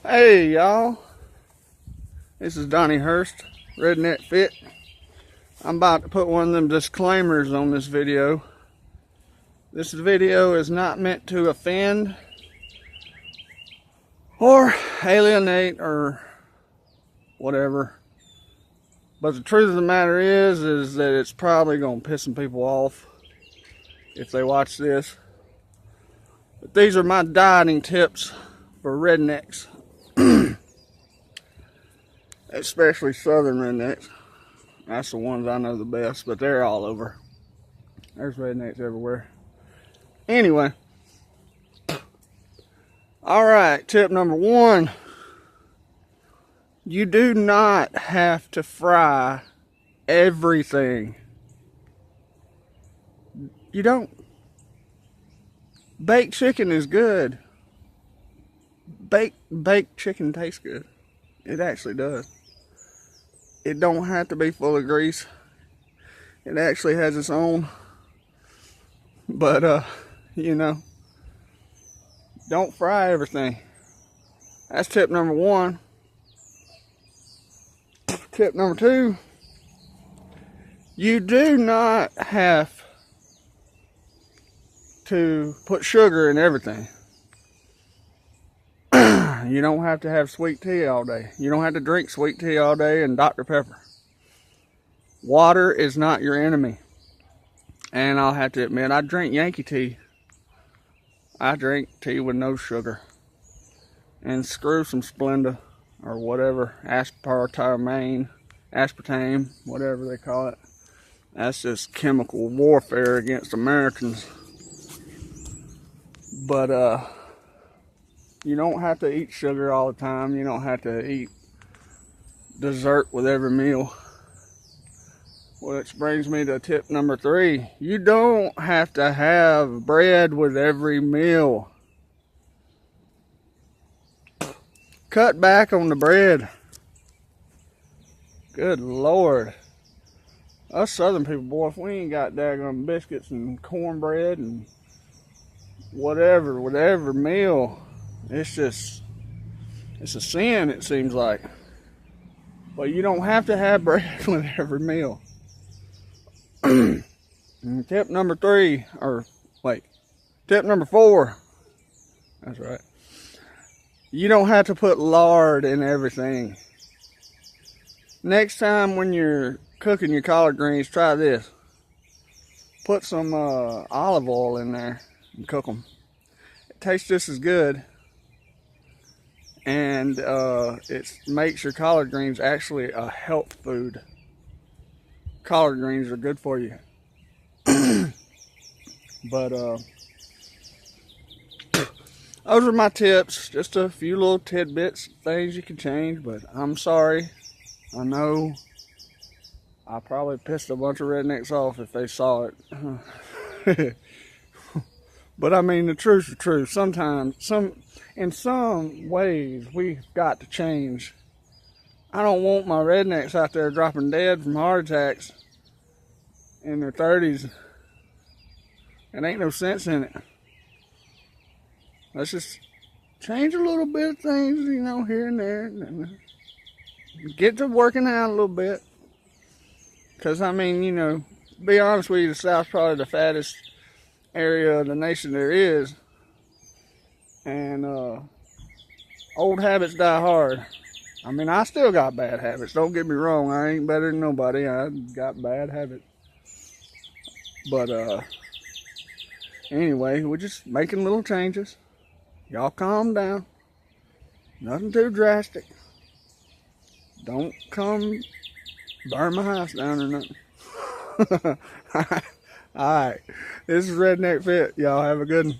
Hey y'all, this is Donnie Hurst, Redneck Fit. I'm about to put one of them disclaimers on this video. This video is not meant to offend or alienate or whatever. But the truth of the matter is that it's probably going to piss some people off if they watch this. But these are my dieting tips for rednecks. Especially southern rednecks. That's the ones I know the best, but they're all over. There's rednecks everywhere. Anyway. Alright, tip number one. You do not have to fry everything. You don't. Baked chicken is good. Baked chicken tastes good. It actually does. It don't have to be full of grease. It actually has its own. But, you know, don't fry everything. That's tip number one. Tip number two. You do not have to put sugar in everything. You don't have to have sweet tea all day. You don't have to drink sweet tea all day and Dr. Pepper. Water is not your enemy. And I'll have to admit, I drink Yankee tea. I drink tea with no sugar. And screw some Splenda or whatever, aspartame, whatever they call it. That's just chemical warfare against Americans. But, you don't have to eat sugar all the time. You don't have to eat dessert with every meal. Which brings me to tip number three. You don't have to have bread with every meal. Cut back on the bread. Good Lord. Us southern people, boy, if we ain't got daggone biscuits and cornbread and whatever with every meal, it's a sin, it seems like. But you don't have to have bread with every meal. Tip number four. That's right. You don't have to put lard in everything. Next time when you're cooking your collard greens, try this. Put some olive oil in there and cook them. It tastes just as good. And it makes your collard greens actually a health food. Collard greens are good for you. But those are my tips. Just a few little tidbits, things you can change. But I'm sorry. I know I probably pissed a bunch of rednecks off if they saw it. But I mean, the truth's the truth. Sometimes, in some ways, we've got to change. I don't want my rednecks out there dropping dead from heart attacks in their 30s. It ain't no sense in it. Let's just change a little bit of things, you know, here and there. And get to working out a little bit. Because, I mean, you know, to be honest with you, the South's probably the fattest area of the nation there is. And old habits die hard. I mean, I still got bad habits. Don't get me wrong. I ain't better than nobody. I got bad habits. But anyway, we're just making little changes. Y'all calm down. Nothing too drastic. Don't come burn my house down or nothing. Alright. This is Redneck Fit. Y'all have a good one.